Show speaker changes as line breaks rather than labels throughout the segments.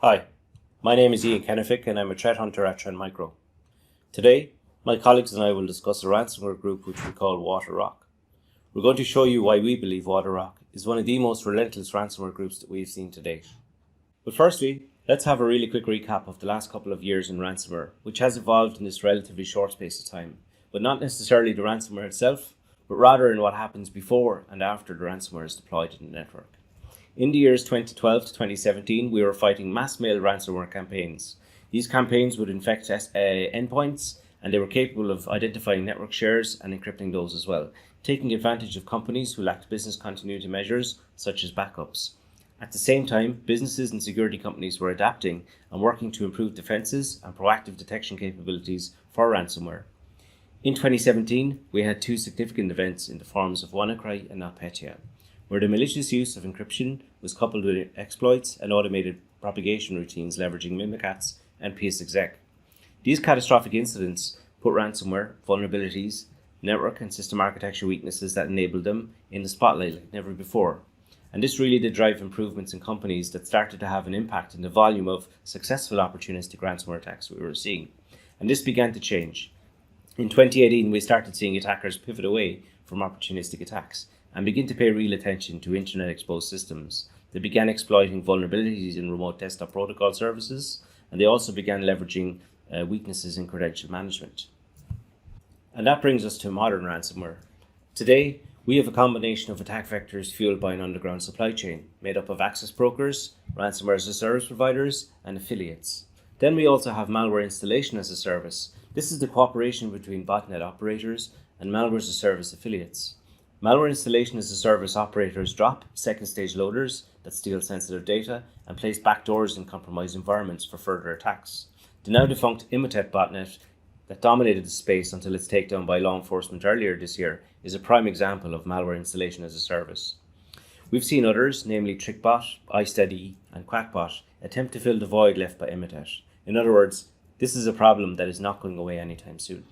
Hi, my name is Kenefick and I'm a threat hunter at Trend Micro. Today, my colleagues and I will discuss a ransomware group which we call Water Roc. We're going to show you why we believe Water Roc is one of the most relentless ransomware groups that we've seen to date. But firstly, let's have a really quick recap of the last couple of years in ransomware, which has evolved in this relatively short space of time, but not necessarily the ransomware itself, but rather in what happens before and after the ransomware is deployed in the network. In the years 2012 to 2017, we were fighting mass mail ransomware campaigns. These campaigns would infect endpoints, and they were capable of identifying network shares and encrypting those as well, taking advantage of companies who lacked business continuity measures, such as backups. At the same time, businesses and security companies were adapting and working to improve defenses and proactive detection capabilities for ransomware. In 2017, we had two significant events in the forms of WannaCry and NotPetya, where the malicious use of encryption was coupled with exploits and automated propagation routines leveraging Mimikatz and PSExec. These catastrophic incidents put ransomware vulnerabilities, network and system architecture weaknesses that enabled them in the spotlight like never before. And this really did drive improvements in companies that started to have an impact in the volume of successful opportunistic ransomware attacks we were seeing. And this began to change. In 2018, we started seeing attackers pivot away from opportunistic attacks and begin to pay real attention to internet-exposed systems. They began exploiting vulnerabilities in remote desktop protocol services, and they also began leveraging weaknesses in credential management. And that brings us to modern ransomware. Today, we have a combination of attack vectors fueled by an underground supply chain, made up of access brokers, ransomware as a service providers, and affiliates. Then we also have malware installation as a service. This is the cooperation between botnet operators and malware as a service affiliates. Malware installation as a service operators drop second stage loaders that steal sensitive data and place backdoors in compromised environments for further attacks. The now defunct Imhotep botnet that dominated the space until its takedown by law enforcement earlier this year is a prime example of malware installation as a service. We've seen others, namely TrickBot, iSteady, and QuackBot, attempt to fill the void left by Imhotep. In other words, this is a problem that is not going away anytime soon.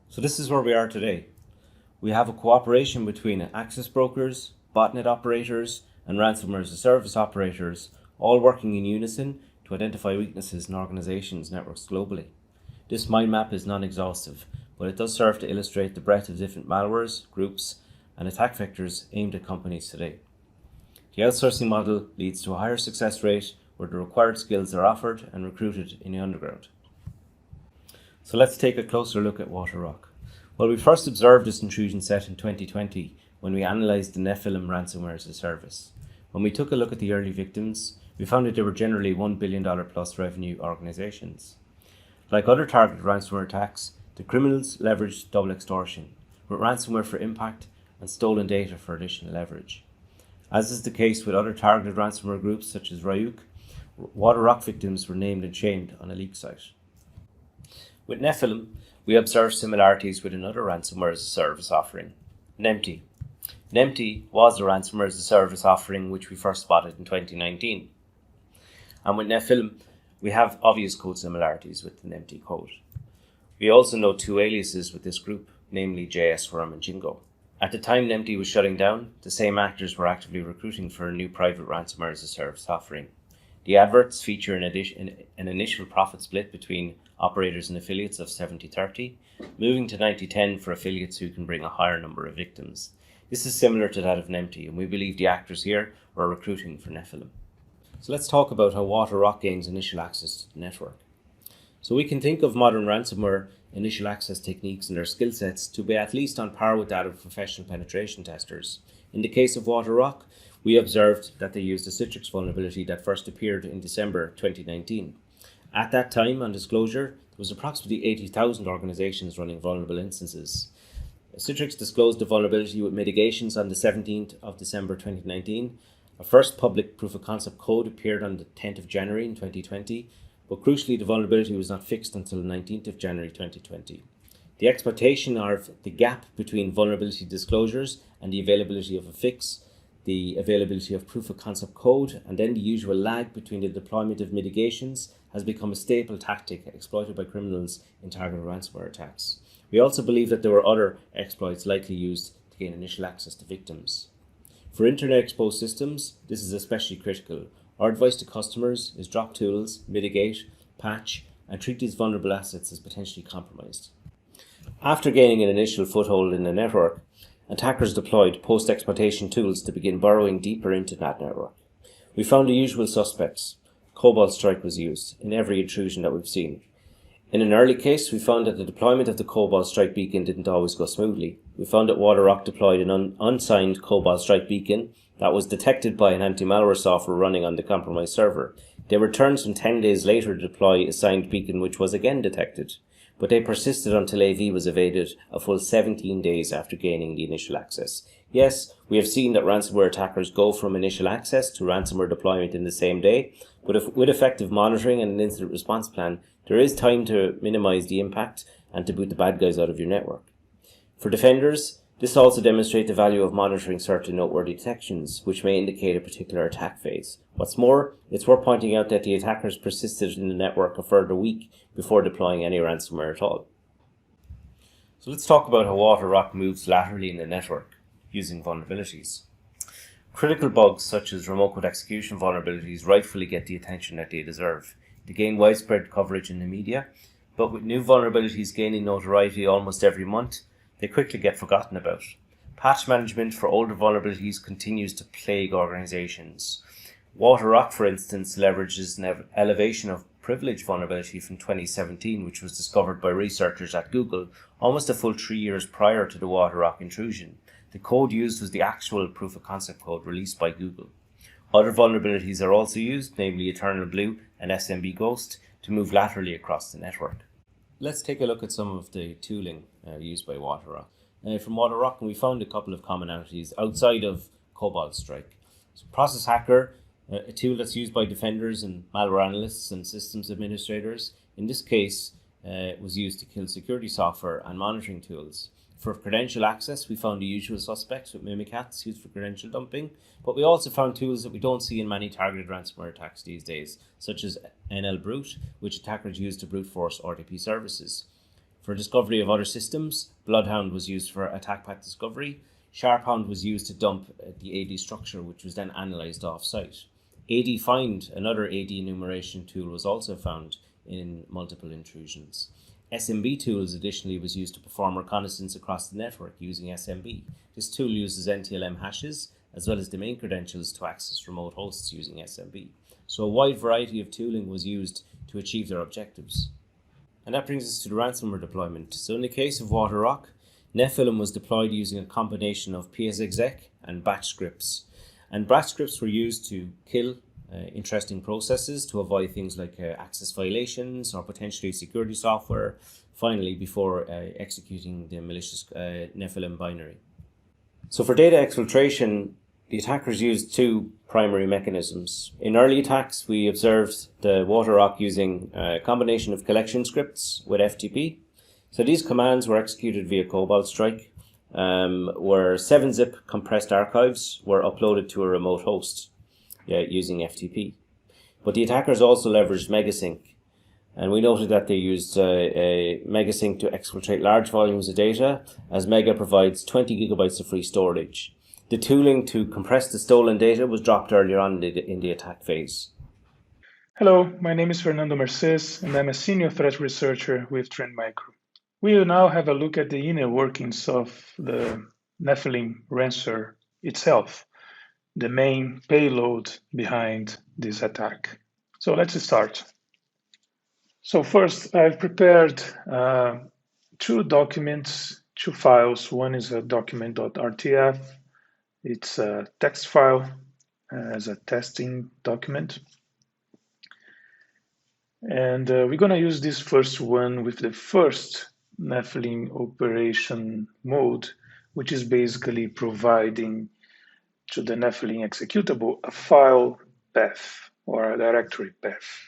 So this is where we are today. We have a cooperation between access brokers, botnet operators, and ransomware as a service operators, all working in unison to identify weaknesses in organizations' networks globally. This mind map is non-exhaustive, but it does serve to illustrate the breadth of different malwares, groups, and attack vectors aimed at companies today. The outsourcing model leads to a higher success rate where the required skills are offered and recruited in the underground. So let's take a closer look at Water Roc. Well, we first observed this intrusion set in 2020 when we analysed the Nephilim ransomware as a service. When we took a look at the early victims, we found that they were generally $1 billion plus revenue organisations. Like other targeted ransomware attacks, the criminals leveraged double extortion, with ransomware for impact and stolen data for additional leverage. As is the case with other targeted ransomware groups such as RaaS, Water Roc victims were named and shamed on a leak site. With Nephilim, we observed similarities with another ransomware as a service offering, Nemty. Nemty was a ransomware as a service offering which we first spotted in 2019. And with Nephilim, we have obvious code similarities with the Nemty code. We also know two aliases with this group, namely JSWorm and Jingo. At the time Nemty was shutting down, the same actors were actively recruiting for a new private ransomware as a service offering. The adverts feature an initial profit split between operators and affiliates of 70-30, moving to 90-10 for affiliates who can bring a higher number of victims. This is similar to that of Nemty, and we believe the actors here were recruiting for Nephilim. So let's talk about how Water Roc gains initial access to the network. So we can think of modern ransomware initial access techniques and their skill sets to be at least on par with that of professional penetration testers. In the case of Water Roc, we observed that they used a Citrix vulnerability that first appeared in December 2019. At that time, on disclosure, there was approximately 80,000 organizations running vulnerable instances. Citrix disclosed the vulnerability with mitigations on the 17th of December 2019. A first public proof of concept code appeared on the 10th of January in 2020, but crucially the vulnerability was not fixed until the 19th of January 2020. The exploitation of the gap between vulnerability disclosures and the availability of a fix, the availability of proof of concept code, and then the usual lag between the deployment of mitigations has become a staple tactic exploited by criminals in targeted ransomware attacks. We also believe that there were other exploits likely used to gain initial access to victims. For internet exposed systems, this is especially critical. Our advice to customers is drop tools, mitigate, patch, and treat these vulnerable assets as potentially compromised. After gaining an initial foothold in the network, attackers deployed post-exploitation tools to begin burrowing deeper into that network. We found the usual suspects. Cobalt Strike was used in every intrusion that we've seen. In an early case, we found that the deployment of the Cobalt Strike beacon didn't always go smoothly. We found that Water Roc deployed an unsigned Cobalt Strike beacon that was detected by an anti-malware software running on the compromised server. They returned some 10 days later to deploy a signed beacon which was again detected, but they persisted until AV was evaded a full 17 days after gaining the initial access. Yes, we have seen that ransomware attackers go from initial access to ransomware deployment in the same day, but with effective monitoring and an incident response plan, there is time to minimize the impact and to boot the bad guys out of your network. For defenders, this also demonstrates the value of monitoring certain noteworthy detections, which may indicate a particular attack phase. What's more, it's worth pointing out that the attackers persisted in the network a further week before deploying any ransomware at all. So let's talk about how Water Roc moves laterally in the network using vulnerabilities. Critical bugs such as remote code execution vulnerabilities rightfully get the attention that they deserve. They gain widespread coverage in the media, but with new vulnerabilities gaining notoriety almost every month, they quickly get forgotten about. Patch management for older vulnerabilities continues to plague organizations. Water Roc, for instance, leverages an elevation of privilege vulnerability from 2017, which was discovered by researchers at Google almost a full 3 years prior to the Water Roc intrusion. The code used was the actual proof of concept code released by Google. Other vulnerabilities are also used, namely Eternal Blue and SMB Ghost, to move laterally across the network. Let's take a look at some of the tooling used by Water Roc. From Water Roc, we found a couple of commonalities outside of Cobalt Strike. So Process Hacker, a tool that's used by defenders and malware analysts and systems administrators. In this case, it was used to kill security software and monitoring tools. For credential access, we found the usual suspects with Mimikatz used for credential dumping, but we also found tools that we don't see in many targeted ransomware attacks these days, such as NL Brute, which attackers use to brute force RTP services. For discovery of other systems, Bloodhound was used for attack path discovery. Sharphound was used to dump the AD structure, which was then analysed off-site. AD Find, another AD enumeration tool, was also found in multiple intrusions. SMB tools additionally was used to perform reconnaissance across the network using SMB. This tool uses NTLM hashes as well as domain credentials to access remote hosts using SMB. So a wide variety of tooling was used to achieve their objectives. And that brings us to the ransomware deployment. So in the case of Water Roc, Nephilim was deployed using a combination of PSExec and batch scripts. And batch scripts were used to kill interesting processes to avoid things like access violations or potentially security software, finally before executing the malicious Nephilim binary. So for data exfiltration, the attackers used two primary mechanisms. In early attacks, we observed the Water Roc using a combination of collection scripts with FTP. So these commands were executed via Cobalt Strike, where 7-zip compressed archives were uploaded to a remote host using FTP. But the attackers also leveraged Megasync, and we noted that they used a Megasync to exfiltrate large volumes of data, as Mega provides 20 gigabytes of free storage. The tooling to compress the stolen data was dropped earlier on in the attack phase.
Hello, my name is Fernando Merčes, and I'm a senior threat researcher with Trend Micro. We will now have a look at the inner workings of the Nephilim ransom itself, the main payload behind this attack. So let's start. So first, I've prepared two documents, two files. One is a document.rtf. It's a text file as a testing document. And we're going to use this first one with the first Nephilim operation mode, which is basically providing to the Nephilim executable a file path or a directory path.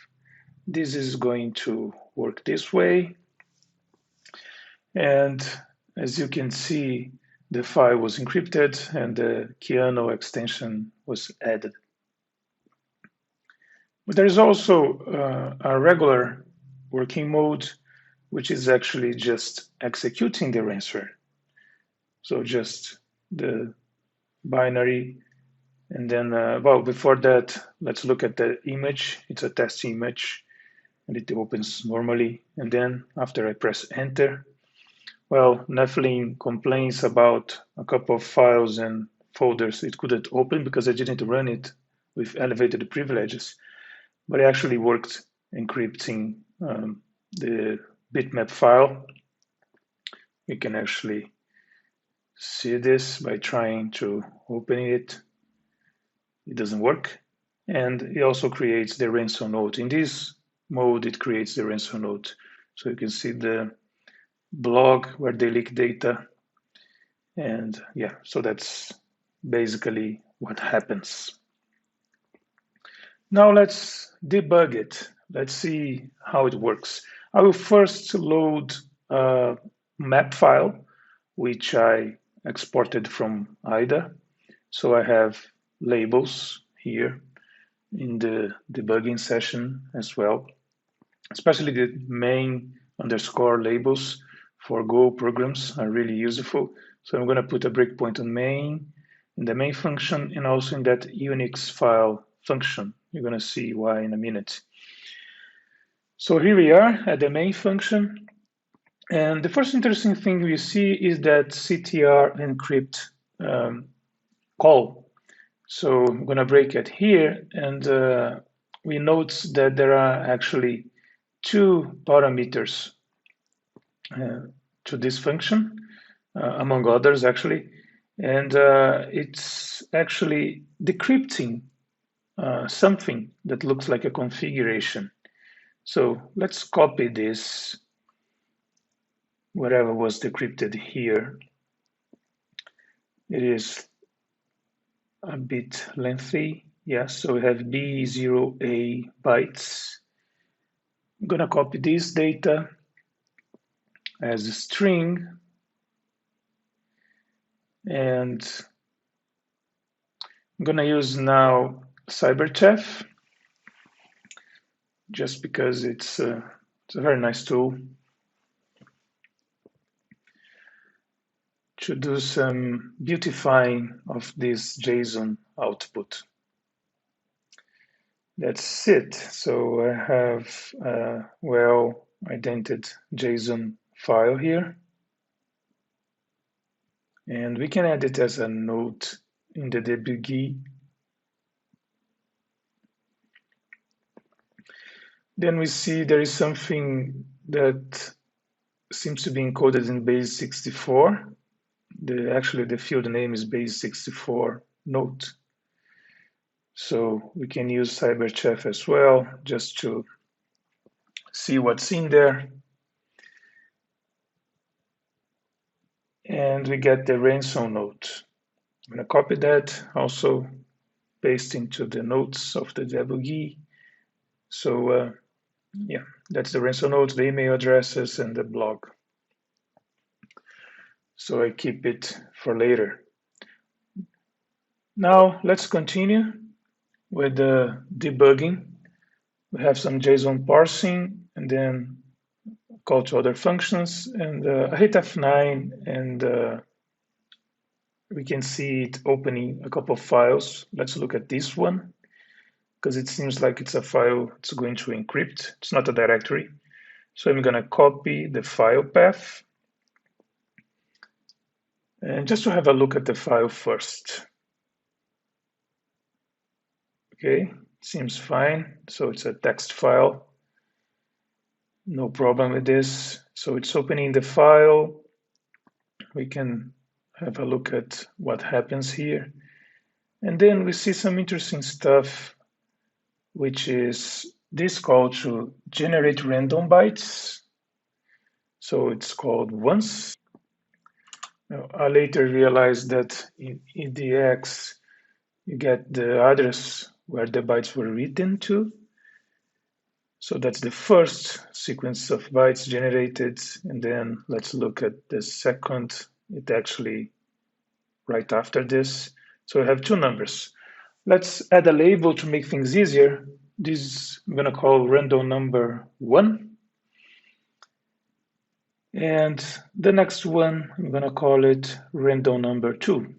This is going to work this way. And as you can see, the file was encrypted and the Keanu extension was added. But there is also a regular working mode, which is actually just executing the ransom. So just the binary And then, well, before that, let's look at the image. It's a test image, and it opens normally. And then after I press enter, well, Nephilim complains about a couple of files and folders it couldn't open because I didn't run it with elevated privileges, but it actually worked encrypting the bitmap file. We can actually see this by trying to open it. It doesn't work. And it also creates the ransom note. In this mode, it creates the ransom note. So you can see the blog where they leak data. And yeah, so that's basically what happens. Now let's debug it. Let's see how it works. I will first load a map file, which I exported from IDA. So I have labels here in the debugging session as well, especially the main underscore labels for Go programs are really useful. So I'm going to put a breakpoint on main in the main function and also in that Unix file function. You're going to see why in a minute. So here we are at the main function. And the first interesting thing we see is that CTR encrypt call. So I'm going to break it here, and we note that there are actually two parameters to this function, among others actually, and it's actually decrypting something that looks like a configuration. So let's copy this, whatever was decrypted here. It is a bit lengthy. Yes, so we have B0A bytes. I'm going to copy this data as a string, and I'm going to use now cyberchef just because it's a very nice tool to do some beautifying of this JSON output. That's it. So I have a well-indented JSON file here. And we can add it as a note in the debuggy. Then we see there is something that seems to be encoded in base 64. Actually, the field name is base 64 note. So we can use cyberchef as well, just to see what's in there. And we get the ransom note. I'm going to copy that, also paste into the notes of the debuggy. So yeah, that's the ransom note, the email addresses, and the blog. So I keep it for later. Now let's continue with the debugging. We have some JSON parsing and then call to other functions, and I hit F9 and we can see it opening a couple of files. Let's look at this one because it seems like it's a file it's going to encrypt. It's not a directory. So I'm going to copy the file path. And just to have a look at the file first. Okay, seems fine. So it's a text file. No problem with this. So it's opening the file. We can have a look at what happens here. And then we see some interesting stuff, which is this call to generate random bytes. So it's called once. Now, I later realized that in EDX, you get the address where the bytes were written to. So that's the first sequence of bytes generated. And then let's look at the second. It actually right after this. So I have two numbers. Let's add a label to make things easier. This I'm going to call random number 1. And the next one, I'm going to call it random number 2.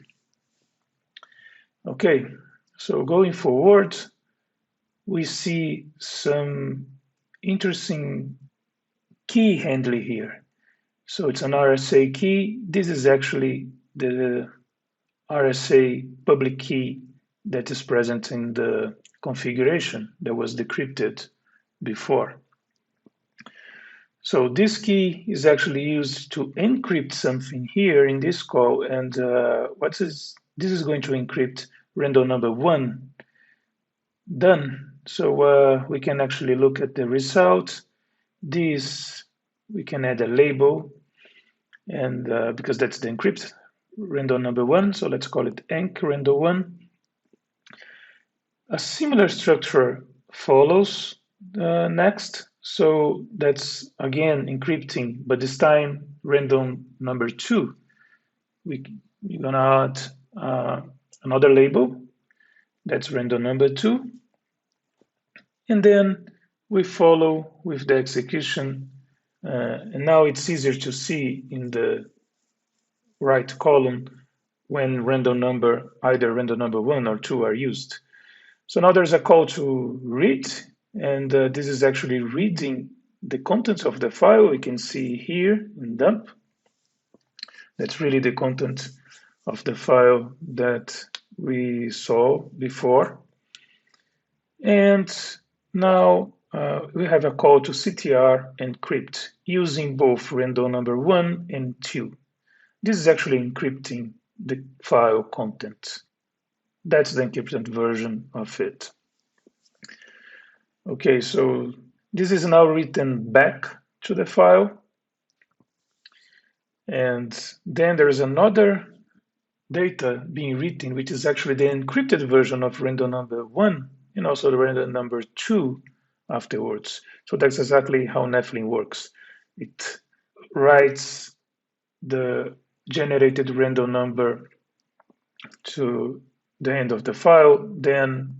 Okay, So going forward, we see some interesting key handling here. So it's an RSA key. This is actually the RSA public key that is present in the configuration that was decrypted before. So this key is actually used to encrypt something here in this call, and this is going to encrypt random number 1. Done. So we can actually look at the result. This, we can add a label, and because that's the encrypt random number 1, so let's call it enc random 1. A similar structure follows next. So that's again encrypting, but this time random number 2. We're gonna add another label, that's random number 2. And then we follow with the execution. And now it's easier to see in the right column when either random number 1 or 2 are used. So now there's a call to read, and this is actually reading the contents of the file. We can see here in dump. That's really the content of the file that we saw before. And now we have a call to CTR encrypt using both random number 1 and 2. This is actually encrypting the file content. That's the encrypted version of it. Okay, so this is now written back to the file. And then there is another data being written, which is actually the encrypted version of random number 1 and also the random number 2 afterwards. So that's exactly how Nephilim works. It writes the generated random number to the end of the file, then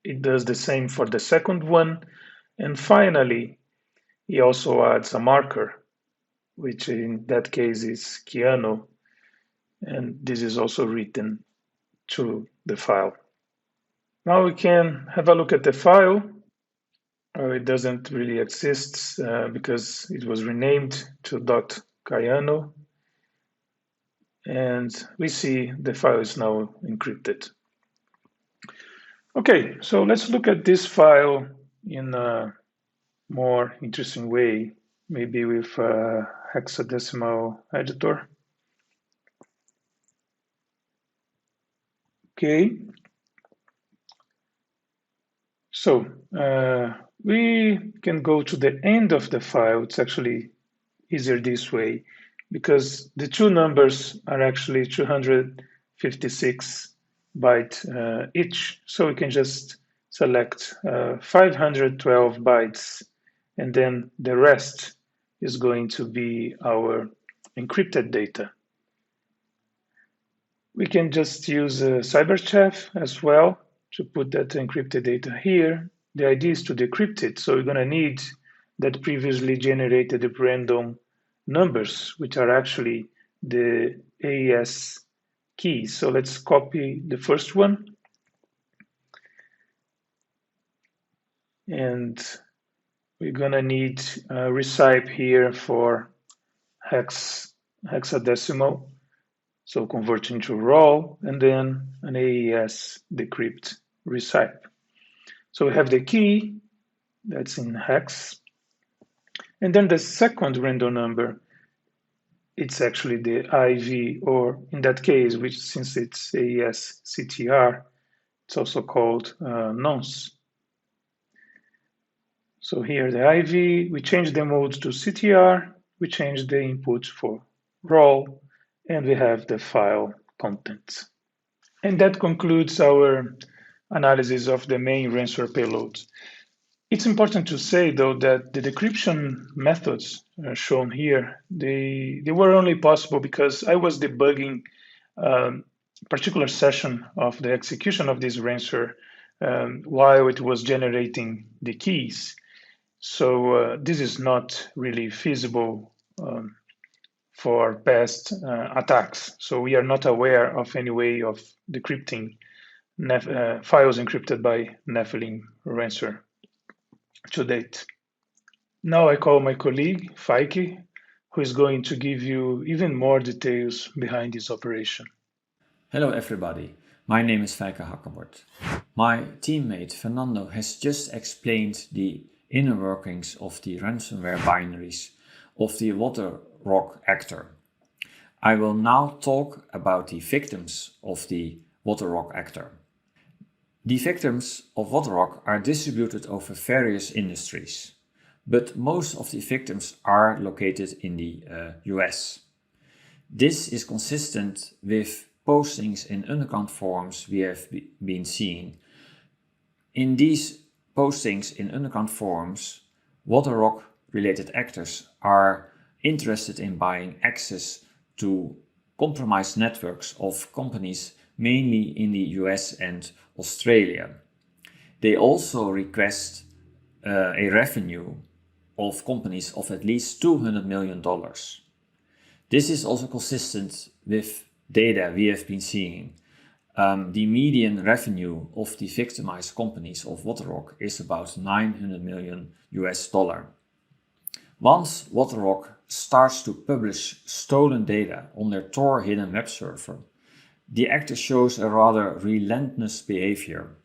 it does the same for the second one, and finally he also adds a marker, which in that case is Keanu, and this is also written to the file. Now we can have a look at the file. It doesn't really exist because it was renamed to .cayano, and we see the file is now encrypted. Okay, so let's look at this file in a more interesting way, maybe with a hexadecimal editor. Okay, so we can go to the end of the file. It's actually easier this way because the two numbers are actually 256 byte each. So we can just select 512 bytes, and then the rest is going to be our encrypted data. We can just use cyberchef as well to put that encrypted data here. The idea is to decrypt it, so we're going to need that previously generated random numbers, which are actually the AaaS keys. So let's copy the first one. And we're going to need a recipe here for hexadecimal. So converting to raw, and then an AES decrypt recipe. So we have the key that's in hex. And then the second random number, it's actually the IV, or in that case, which since it's AES CTR, it's also called nonce. So here the IV, we change the mode to CTR, we change the input for raw, and we have the file contents. And that concludes our analysis of the main ransomware payload. It's important to say, though, that the decryption methods shown here, they were only possible because I was debugging a particular session of the execution of this ransomware while it was generating the keys. So this is not really feasible for past attacks. So we are not aware of any way of decrypting files encrypted by Nephilim ransom to date. Now I call my colleague, Feike, who is going to give you even more details behind this operation.
Hello everybody, my name is Feike Hacquebord. My teammate Fernando has just explained the inner workings of the ransomware binaries of the Water Roc actor. I will now talk about the victims of the Water Roc actor. The victims of Water Roc are distributed over various industries, but most of the victims are located in the US. This is consistent with postings in underground forums we have been seeing. In these postings in underground forums, Water Roc related actors are interested in buying access to compromised networks of companies mainly in the US and Australia. They also request a revenue of companies of at least $200 million. This is also consistent with data we have been seeing. The median revenue of the victimized companies of Water Roc is about $900 million US dollar. Once Water Roc starts to publish stolen data on their Tor hidden web server, the actor shows a rather relentless behavior.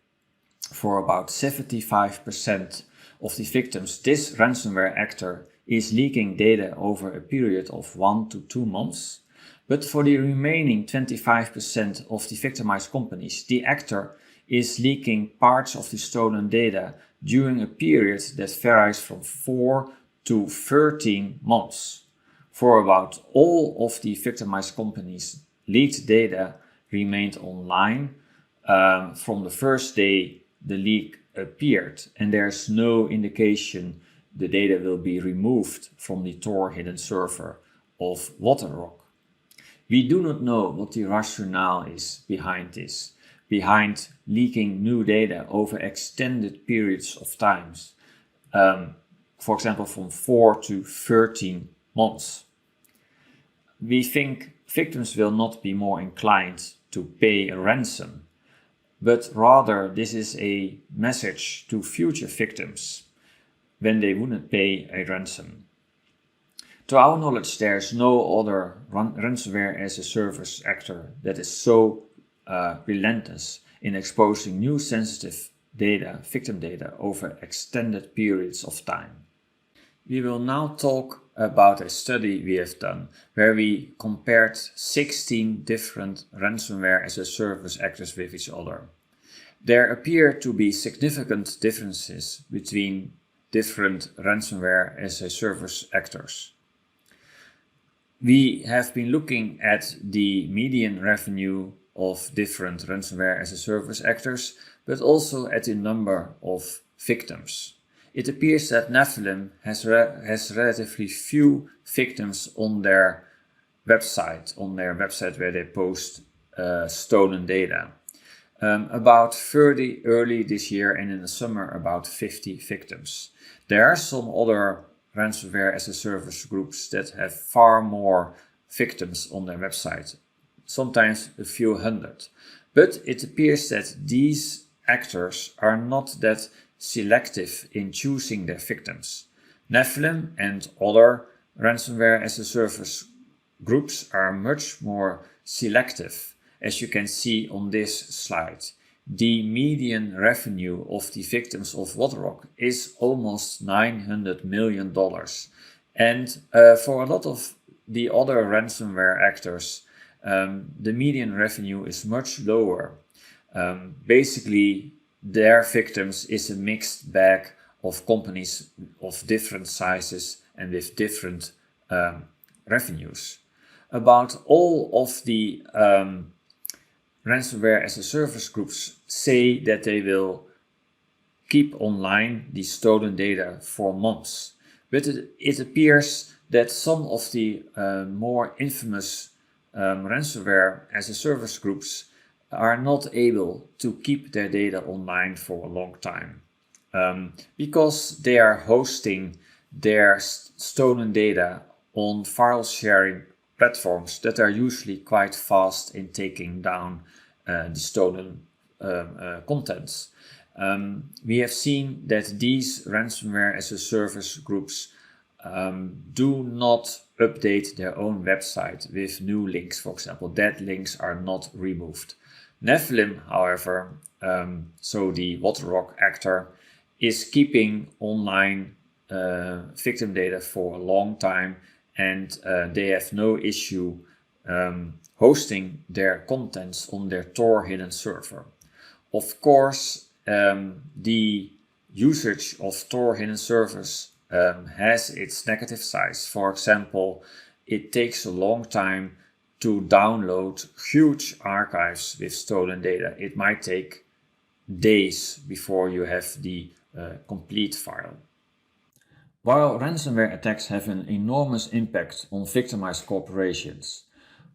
For about 75% of the victims, this ransomware actor is leaking data over a period of 1 to 2 months. But for the remaining 25% of the victimized companies, the actor is leaking parts of the stolen data during a period that varies from 4 to 13 months. For about all of the victimized companies, leaked data remained online from the first day the leak appeared, and there's no indication the data will be removed from the Tor hidden server of Water Roc. We do not know what the rationale is behind this, behind leaking new data over extended periods of times, for example from 4 to 13 months. We think victims will not be more inclined to pay a ransom, but rather this is a message to future victims when they wouldn't pay a ransom. To our knowledge, there is no other ransomware as a service actor that is so relentless in exposing new sensitive data, victim data, over extended periods of time. We will now talk about a study we have done where we compared 16 different ransomware as a service actors with each other. There appear to be significant differences between different ransomware as a service actors. We have been looking at the median revenue of different ransomware as a service actors, but also at the number of victims. It appears that Nephilim has relatively few victims on their website where they post stolen data. About 30 early this year, and in the summer about 50 victims. There are some other ransomware as a service groups that have far more victims on their website, sometimes a few hundred. But it appears that these actors are not that selective in choosing their victims. Nephilim and other ransomware as a service groups are much more selective, as you can see on this slide. The median revenue of the victims of Water Roc is almost $900 million. And for a lot of the other ransomware actors, the median revenue is much lower. Basically, their victims is a mixed bag of companies of different sizes and with different revenues. About all of the ransomware as a service groups say that they will keep online the stolen data for months. But it appears that some of the more infamous ransomware as a service groups are not able to keep their data online for a long time because they are hosting their stolen data on file sharing platforms that are usually quite fast in taking down the stolen contents. We have seen that these ransomware as a service groups do not update their own website with new links, for example. That links are not removed. Nephilim, however, so the Water Roc actor, is keeping online victim data for a long time, and they have no issue hosting their contents on their Tor hidden server. Of course, the usage of Tor hidden servers has its negative sides. For example, it takes a long time to download huge archives with stolen data. It might take days before you have the complete file. While ransomware attacks have an enormous impact on victimized corporations,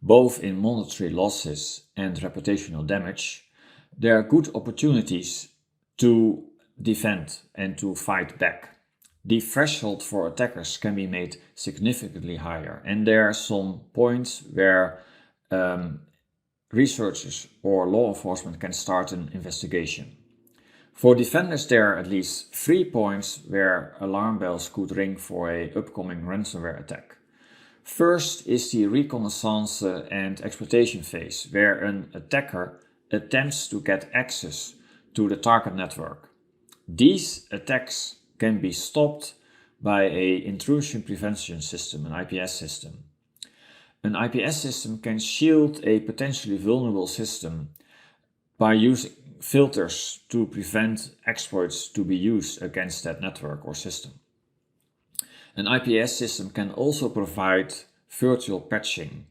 both in monetary losses and reputational damage, there are good opportunities to defend and to fight back. The threshold for attackers can be made significantly higher, and there are some points where researchers or law enforcement can start an investigation. For defenders, there are at least 3 points where alarm bells could ring for an upcoming ransomware attack. First is the reconnaissance and exploitation phase, where an attacker attempts to get access to the target network. These attacks can be stopped by an intrusion prevention system, an IPS system. An IPS system can shield a potentially vulnerable system by using filters to prevent exploits to be used against that network or system. An IPS system can also provide virtual patching.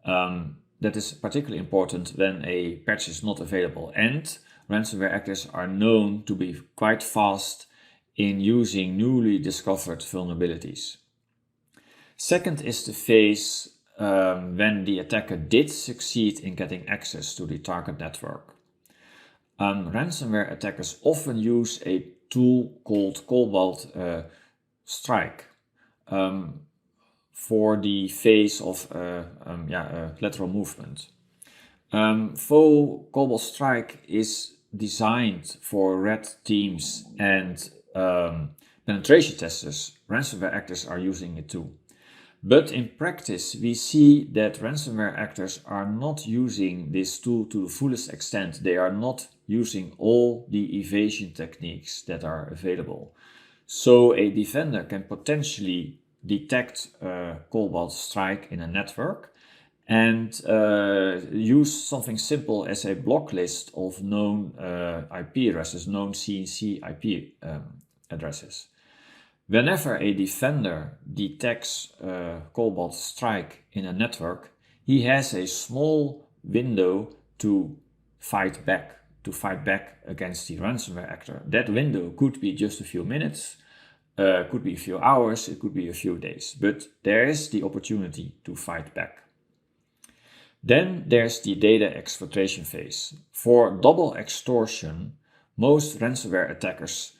That is particularly important when a patch is not available, and ransomware actors are known to be quite fast in using newly discovered vulnerabilities. Second is the phase when the attacker did succeed in getting access to the target network. Ransomware attackers often use a tool called Cobalt Strike for the phase of lateral movement. Cobalt Strike is designed for red teams and penetration testers. Ransomware actors are using it too. But in practice, we see that ransomware actors are not using this tool to the fullest extent. They are not using all the evasion techniques that are available. So a defender can potentially detect Cobalt Strike in a network and use something simple as a block list of known IP addresses, known CNC IP addresses. Whenever a defender detects Cobalt Strike in a network, he has a small window to fight back against the ransomware actor. That window could be just a few minutes, could be a few hours, it could be a few days, but there is the opportunity to fight back. Then there's the data exfiltration phase. For double extortion, most ransomware attackers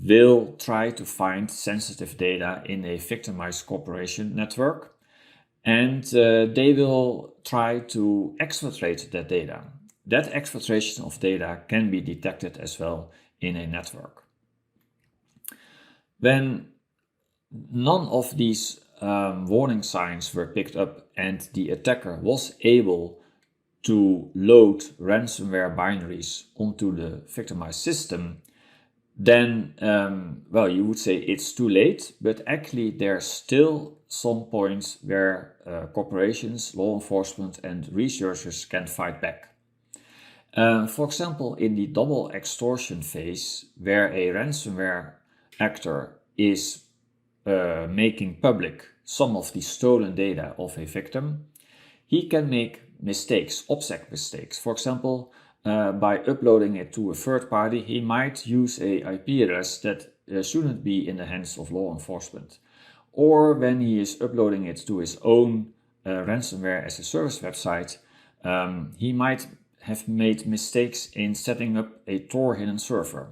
will try to find sensitive data in a victimized corporation network, and they will try to exfiltrate that data. That exfiltration of data can be detected as well in a network. When none of these warning signs were picked up and the attacker was able to load ransomware binaries onto the victimized system, then, you would say it's too late, but actually there are still some points where corporations, law enforcement and researchers can fight back. For example, in the double extortion phase, where a ransomware actor is making public some of the stolen data of a victim, he can make mistakes, OPSEC mistakes. For example, by uploading it to a third party, he might use a IP address that shouldn't be in the hands of law enforcement. Or when he is uploading it to his own ransomware as a service website, he might have made mistakes in setting up a Tor hidden server.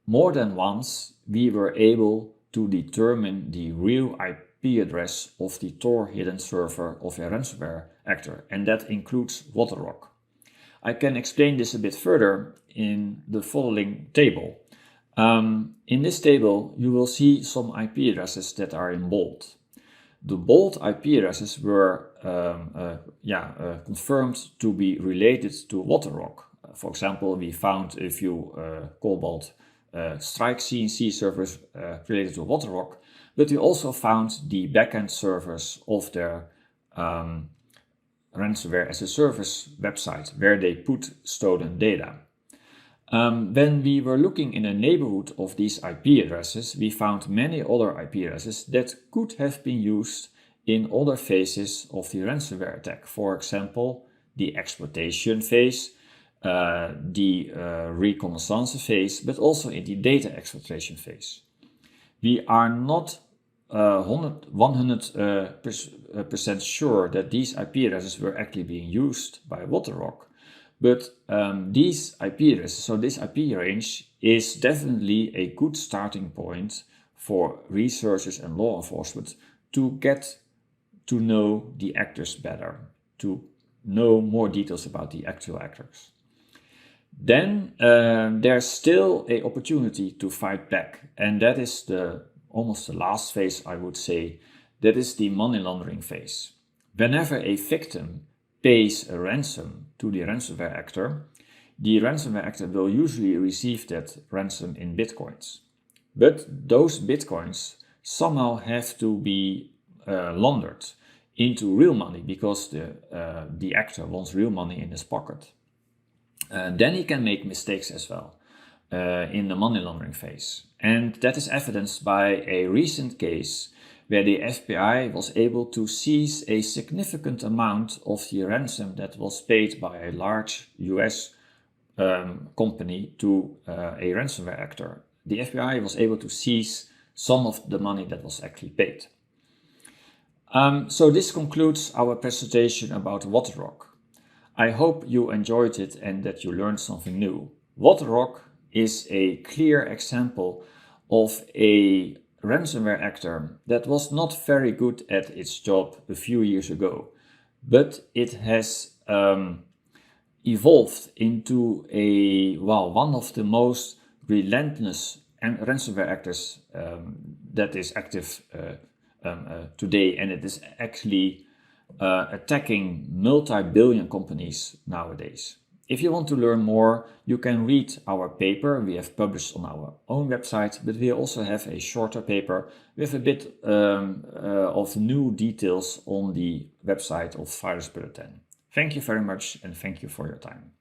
More than once, we were able to determine the real IP address of the Tor hidden server of a ransomware actor, and that includes Water Roc. I can explain this a bit further. in the following table. In this table, you will see some IP addresses that are in bold. The bold IP addresses were confirmed to be related to Water Roc. For example, we found a few Cobalt Strike CNC servers related to Water Roc, but we also found the backend servers of their ransomware as a service website where they put stolen data. When we were looking in the neighborhood of these IP addresses, we found many other IP addresses that could have been used in other phases of the ransomware attack. For example, the exploitation phase, the reconnaissance phase, but also in the data exploitation phase. We are not 100% sure that these IP addresses were actually being used by Water Roc, but these IP addresses, so this IP range, is definitely a good starting point for researchers and law enforcement to get to know the actors better, to know more details about the actual actors. Then there's still an opportunity to fight back, and that is almost the last phase, I would say. That is the money laundering phase. Whenever a victim pays a ransom to the ransomware actor will usually receive that ransom in bitcoins. But those bitcoins somehow have to be laundered into real money because the actor wants real money in his pocket. Then he can make mistakes as well in the money laundering phase. And that is evidenced by a recent case where the FBI was able to seize a significant amount of the ransom that was paid by a large US company to a ransomware actor. The FBI was able to seize some of the money that was actually paid. So this concludes our presentation about Water Roc. I hope you enjoyed it and that you learned something new. Water Roc is a clear example of a ransomware actor that was not very good at its job a few years ago, but it has evolved into one of the most relentless ransomware actors that is active today, and it is actually attacking multi-billion companies nowadays. If you want to learn more, you can read our paper we have published on our own website, but we also have a shorter paper with a bit of new details on the website of Virus Bulletin. Thank you very much, and thank you for your time.